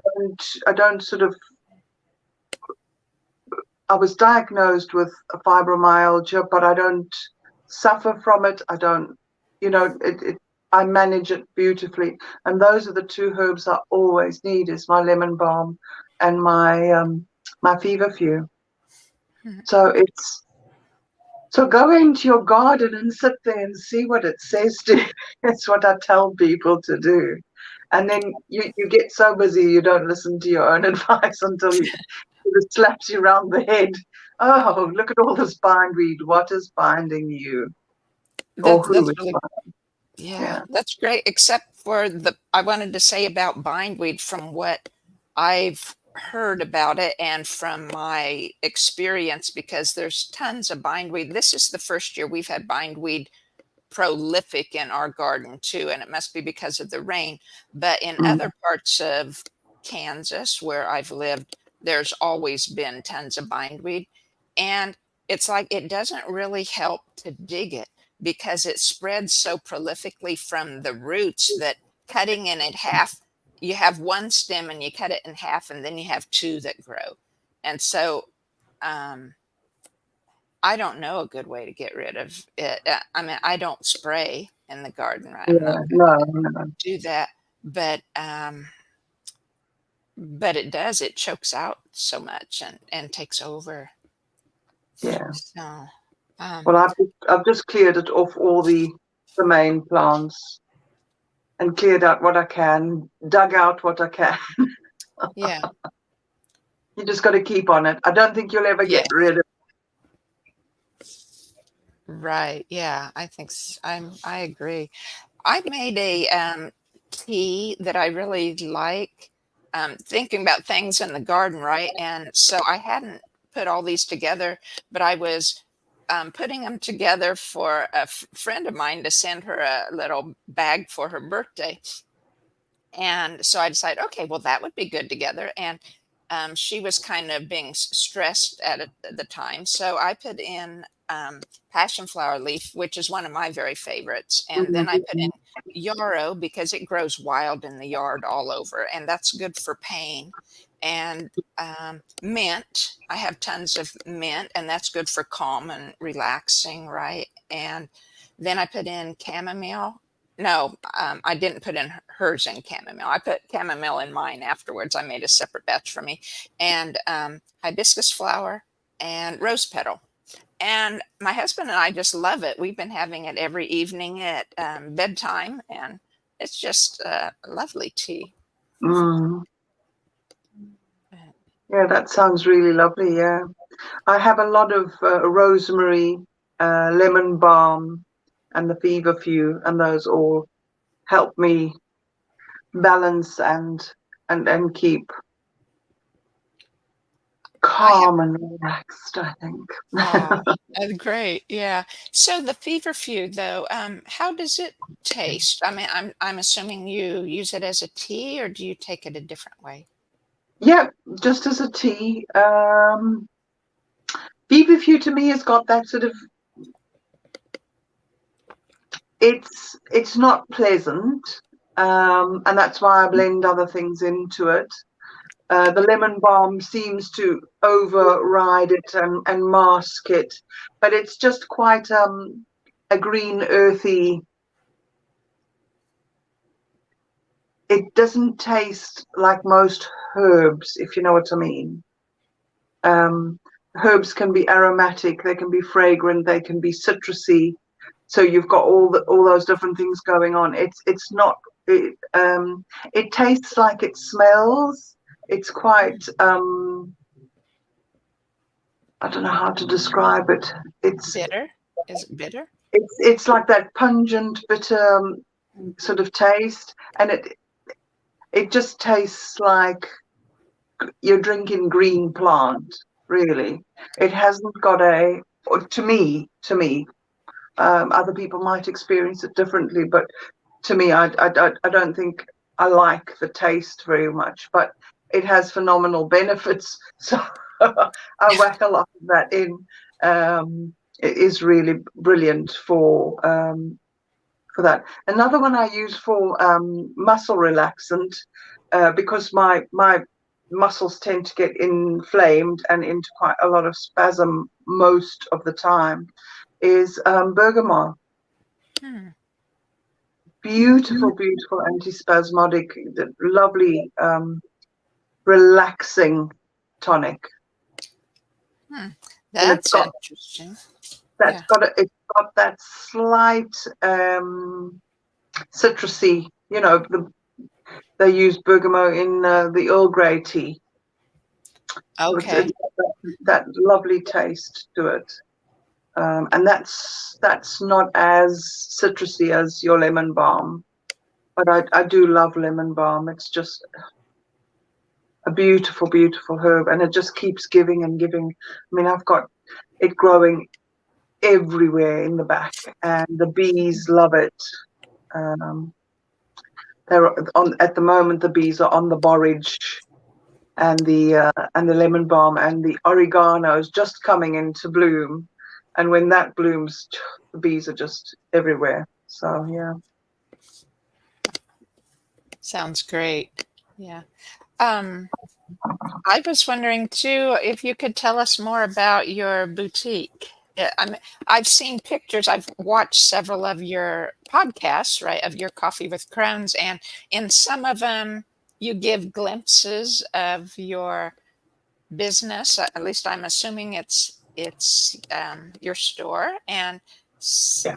was diagnosed with fibromyalgia, but I don't suffer from it. I don't, you know, I manage it beautifully. And those are the two herbs I always need, is my lemon balm and my feverfew. So go into your garden and sit there and see what it says to you. That's what I tell people to do. And then you get so busy you don't listen to your own advice until it slaps you around the head. Oh, look at all this bindweed. What is binding you? Or who is really, binding? yeah, that's great. Except for I wanted to say about bindweed, from what I've heard about it and from my experience, because there's tons of bindweed. This is the first year we've had bindweed prolific in our garden too, and it must be because of the rain. But in other parts of Kansas where I've lived, there's always been tons of bindweed, and it's like it doesn't really help to dig it because it spreads so prolifically from the roots that cutting it in half, you have one stem and you cut it in half, and then you have two that grow. And so I don't know a good way to get rid of it. I mean, I don't spray in the garden, right? I'm not going to do that, but it does. It chokes out so much and takes over. Yeah. So, well, I've just cleared it off all the main plants and cleared out what I can, dug out what I can. yeah. You just got to keep on it. I don't think you'll ever get rid of it. Right. Yeah, I think I agree. I made a tea that I really like, thinking about things in the garden, right? And so I hadn't put all these together, but I was putting them together for a friend of mine to send her a little bag for her birthday. And so I decided, okay, well, that would be good together. And she was kind of being stressed at the time. So I put in passion flower leaf, which is one of my very favorites. And then I put in yarrow because it grows wild in the yard all over. And that's good for pain. And mint, I have tons of mint, and that's good for calm and relaxing, right? And then I put in chamomile. No, I didn't put in hers in chamomile. I put chamomile in mine afterwards. I made a separate batch for me. And hibiscus flower and rose petal. And my husband and I just love it. We've been having it every evening at bedtime, and it's just lovely tea. Yeah, that sounds really lovely. Yeah, I have a lot of rosemary, lemon balm, and the feverfew, and those all help me balance and keep. calm and relaxed, I think. Oh, great. Yeah. So the feverfew, though, how does it taste? I mean, I'm assuming you use it as a tea, or do you take it a different way? Yeah, just as a tea. Feverfew to me has got that sort of, it's not pleasant, and that's why I blend other things into it. The lemon balm seems to override it and mask it, but it's just quite a green, earthy. It doesn't taste like most herbs, if you know what I mean. Herbs can be aromatic, they can be fragrant, they can be citrusy. So you've got all those different things going on. It's not. It tastes like it smells. It's quite. I don't know how to describe it. It's Bitter? Is it bitter? it's like that pungent, bitter sort of taste, and it just tastes like you're drinking green plant. Really, it hasn't got a. To me. Other people might experience it differently, but to me, I don't think I like the taste very much. But it has phenomenal benefits, so I whack a lot of that in. It is really brilliant for that. Another one I use for muscle relaxant, because my muscles tend to get inflamed and into quite a lot of spasm most of the time, is bergamot. Beautiful, beautiful antispasmodic, lovely, relaxing tonic. That's interesting. It's got that slight citrusy. You know, they use bergamot in the Earl Grey tea. Okay. It's that lovely taste to it. And that's not as citrusy as your lemon balm, but I do love lemon balm. It's just a beautiful, beautiful herb, and it just keeps giving and giving. I mean, I've got it growing everywhere in the back, and the bees love it. They're on at the moment. The bees are on the borage, and the lemon balm, and the oregano is just coming into bloom. And when that blooms, the bees are just everywhere. So, yeah. Sounds great. Yeah. I was wondering, too, if you could tell us more about your boutique. I've seen pictures. I've watched several of your podcasts, right, of your Coffee with Crohn's. And in some of them, you give glimpses of your business. At least I'm assuming it's your store, and Yeah.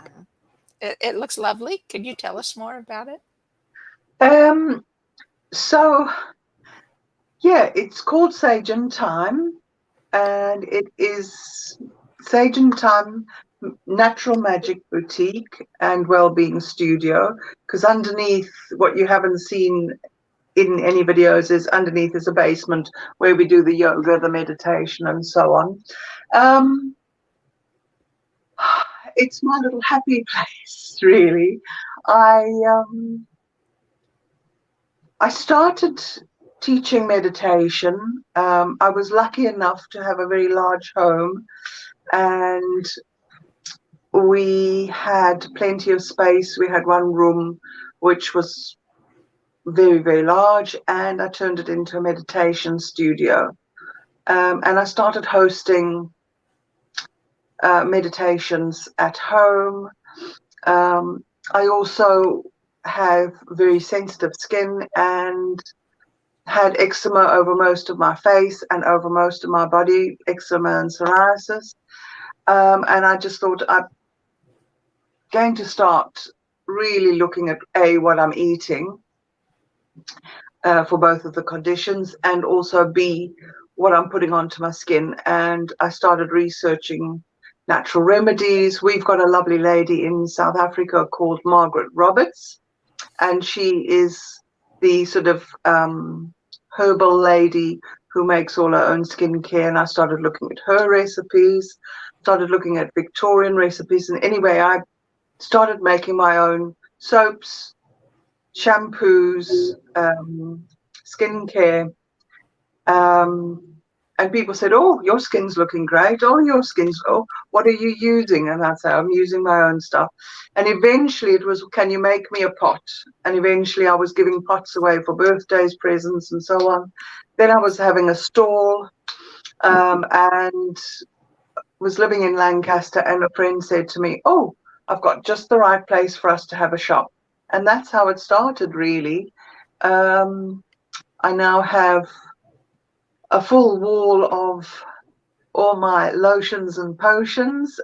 it looks lovely. Could you tell us more about it? So yeah, it's called Sage and Thyme, and it is Sage and Thyme Natural Magic Boutique and Wellbeing Studio, because underneath, what you haven't seen in any videos is underneath is a basement where we do the yoga, the meditation, and so on. It's my little happy place, really. I started teaching meditation. I was lucky enough to have a very large home, and we had plenty of space. We had one room which was very, very large, and I turned it into a meditation studio. And I started hosting meditations at home. I also have very sensitive skin and had eczema over most of my face and over most of my body, eczema and psoriasis. And I just thought I'm going to start really looking at what I'm eating for both of the conditions, and also B, what I'm putting onto my skin. And I started researching natural remedies. We've got a lovely lady in South Africa called Margaret Roberts, and she is the sort of herbal lady who makes all her own skincare, and I started looking at her recipes, started looking at Victorian recipes, and anyway, I started making my own soaps, shampoos, skincare, and people said, "Oh, your skin's looking great. Oh, your skin's, oh, what are you using?" And I said, "I'm using my own stuff." And eventually it was, "Can you make me a pot?" And eventually I was giving pots away for birthdays, presents, and so on. Then I was having a stall, and was living in Lancaster, and a friend said to me, "Oh, I've got just the right place for us to have a shop." And that's how it started, really. I now have a full wall of all my lotions and potions,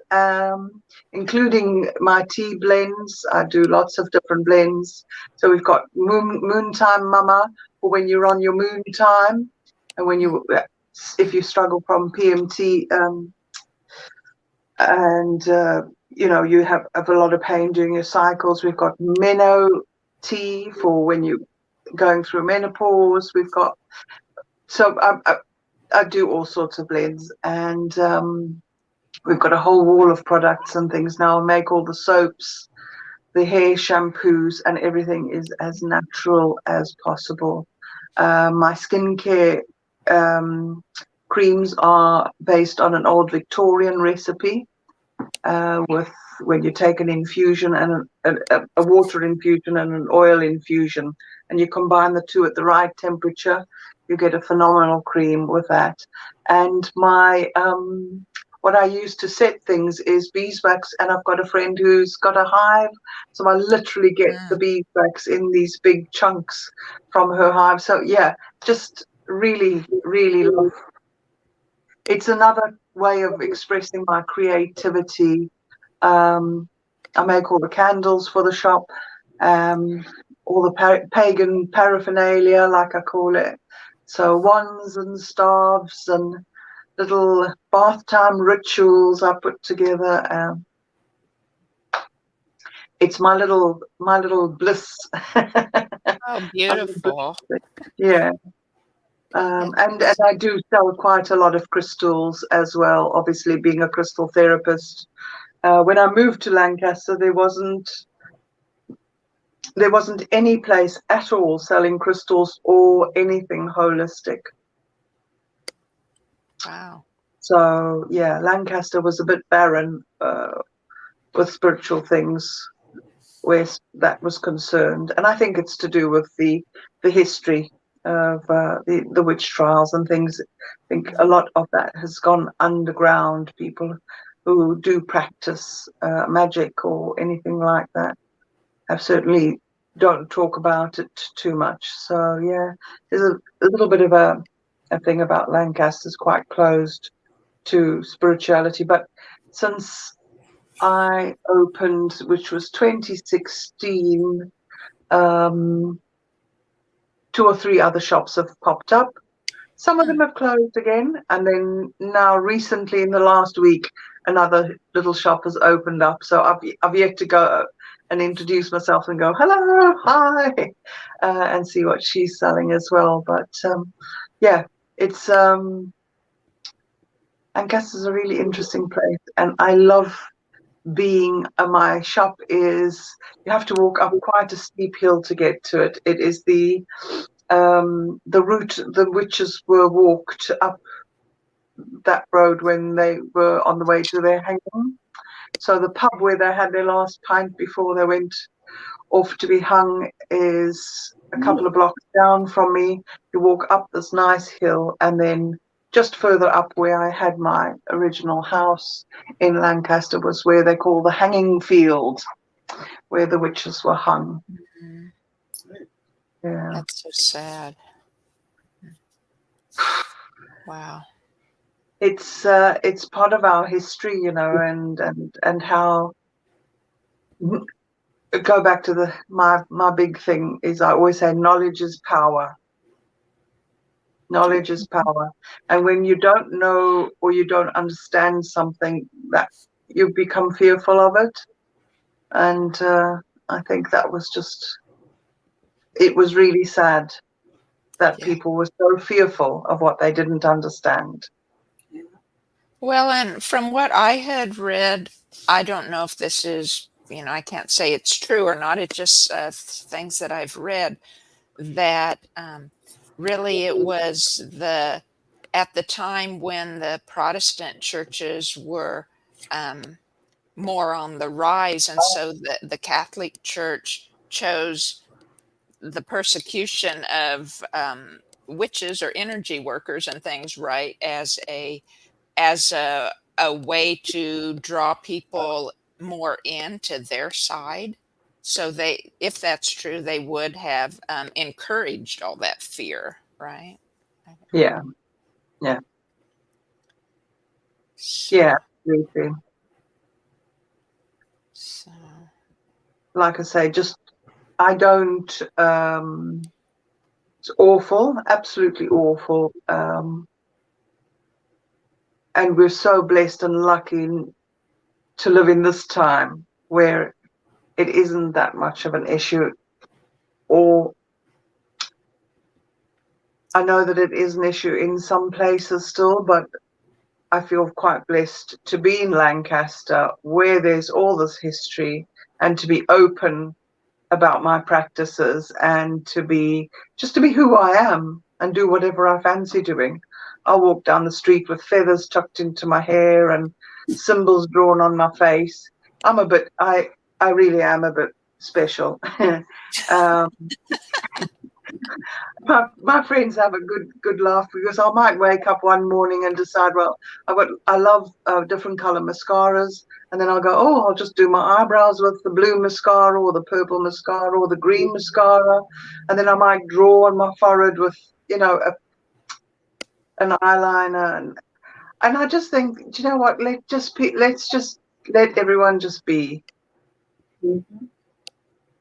including my tea blends. I do lots of different blends. So we've got moon time mama for when you're on your moon time, and when you, if you struggle from PMT, and you know, you have a lot of pain during your cycles. We've got Meno tea for when you're going through menopause. We've got, so I do all sorts of blends, and we've got a whole wall of products and things now. I make all the soaps, the hair shampoos, and everything is as natural as possible. My skincare creams are based on an old Victorian recipe, with when you take an infusion and a water infusion and an oil infusion, and you combine the two at the right temperature, you get a phenomenal cream with that. And my what I use to set things is beeswax, and I've got a friend who's got a hive, so I literally get the beeswax in these big chunks from her hive. So yeah, just really, really love. It's another way of expressing my creativity. I make all the candles for the shop, all the pagan paraphernalia, like I call it. So wands and staves and little bath time rituals I put together. It's my little bliss. Oh, beautiful. Yeah. And I do sell quite a lot of crystals as well, obviously being a crystal therapist. When I moved to Lancaster, there wasn't any place at all selling crystals or anything holistic. Wow. So yeah, Lancaster was a bit barren with spiritual things where that was concerned, and I think it's to do with the history of the witch trials and things. I think a lot of that has gone underground. People who do practice magic or anything like that have certainly don't talk about it too much. So yeah, there's a little bit of a thing about Lancaster's quite closed to spirituality, but since I opened, which was 2016, 2 or 3 other shops have popped up. Some of them have closed again, and then now recently in the last week, another little shop has opened up. So I've yet to go and introduce myself and go, "Hello, hi," and see what she's selling as well. But yeah, it's Lancaster's a really interesting place, and I love being my shop is, you have to walk up quite a steep hill to get to it. It is the route the witches were walked up that road when they were on the way to their hanging. So the pub where they had their last pint before they went off to be hung is a couple of blocks down from me. You walk up this nice hill, and then just further up where I had my original house in Lancaster was where they call the hanging field, where the witches were hung. Yeah. That's so sad. Wow. It's part of our history, you know, and how, go back to my big thing is, I always say knowledge is power. Knowledge is power. And when you don't know or you don't understand something, that you become fearful of it. And I think that was just, it was really sad that people were so fearful of what they didn't understand. Well, and from what I had read, I don't know if this is, I can't say it's true or not. It's just things that I've read that really it was at the time when the Protestant churches were more on the rise, and so the Catholic Church chose the persecution of witches or energy workers and things, right, as a way to draw people more into their side. So if that's true, they would have encouraged all that fear, right? Yeah. So, Yeah, absolutely. so Like I say, I don't, it's awful, absolutely awful. And we're so blessed and lucky to live in this time where it isn't that much of an issue. Or I know that it is an issue in some places still, but I feel quite blessed to be in Lancaster, where there's all this history, and to be open about my practices, and to be who I am and do whatever I fancy doing. I'll walk down the street with feathers tucked into my hair and symbols drawn on my face. I really am a bit special. My friends have a good laugh, because I might wake up one morning and decide, well, I love different color mascaras, and then I'll go, oh, I'll just do my eyebrows with the blue mascara or the purple mascara or the green mascara, and then I might draw on my forehead with an eyeliner, and I just think, do you know what? Let's just let everyone just be,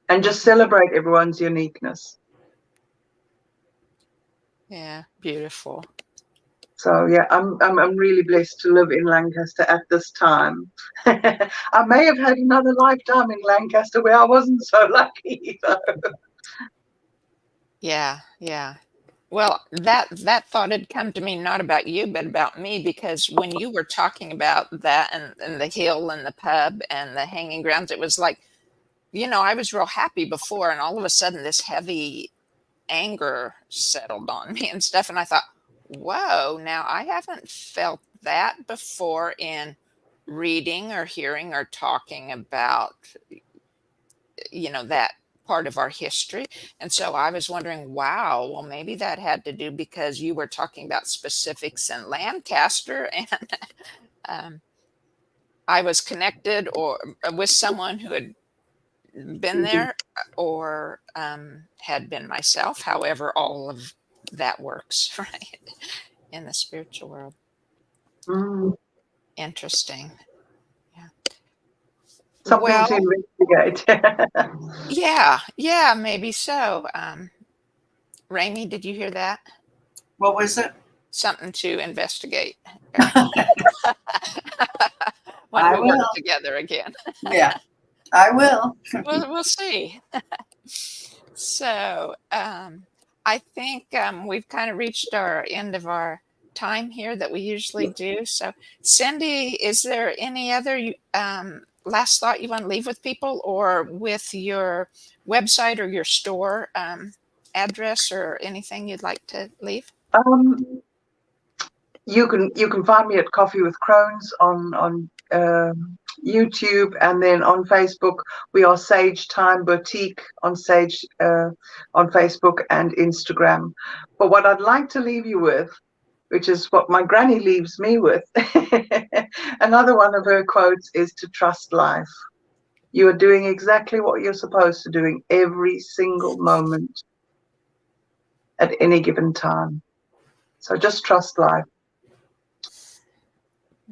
and just celebrate everyone's uniqueness. yeah, beautiful. So yeah, I'm really blessed to live in Lancaster at this time. I may have had another lifetime in Lancaster where I wasn't so lucky. So. Yeah. Well, that thought had come to me not about you, but about me, because when you were talking about that and the hill and the pub and the hanging grounds, it was like, I was real happy before, and all of a sudden this heavy anger settled on me and stuff. And I thought, whoa, now I haven't felt that before in reading or hearing or talking about, that part of our history. And so I was wondering, wow, well, maybe that had to do because you were talking about specifics in Lancaster, and I was connected or with someone who had been there or had been myself. However, all of that works, right, in the spiritual world. Interesting. Something to investigate. Yeah, maybe so. Rainey, did you hear that? What was it? Something to investigate. I When we will. work together again. Yeah, I will. We'll see. So I think we've kind of reached our end of our time here that we usually do. So Cindy, is there any other last thought you want to leave with people, or with your website or your store address, or anything you'd like to leave? You can find me at Coffee with Crones on YouTube, and then on Facebook we are Sage Time Boutique on Facebook and Instagram. But what I'd like to leave you with, which is what my granny leaves me with, another one of her quotes is to trust life. You are doing exactly what you're supposed to doing every single moment at any given time. So just trust life.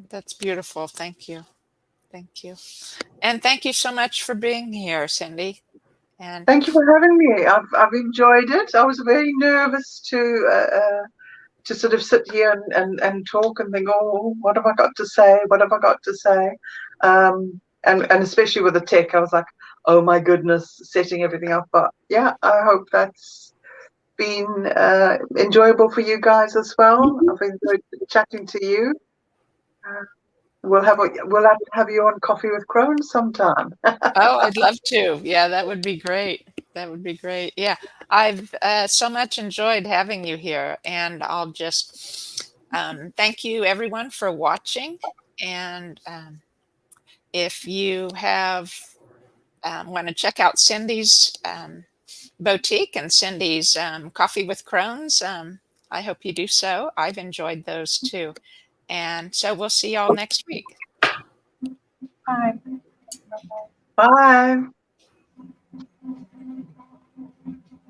That's beautiful. Thank you. And thank you so much for being here, Cindy. And thank you for having me. I've enjoyed it. I was very nervous to sort of sit here and talk and think, oh, what have I got to say? And especially with the tech, I was like, oh my goodness, setting everything up. But yeah, I hope that's been enjoyable for you guys as well. I've enjoyed chatting to you. We'll have to have you on Coffee with Crones sometime. Oh, I'd love to. Yeah, that would be great. That would be great. Yeah, I've so much enjoyed having you here, and I'll just thank you everyone for watching. And if you have want to check out Cindy's boutique and Cindy's Coffee with Crones, I hope you do so. I've enjoyed those too. And so we'll see y'all next week. Bye. Bye.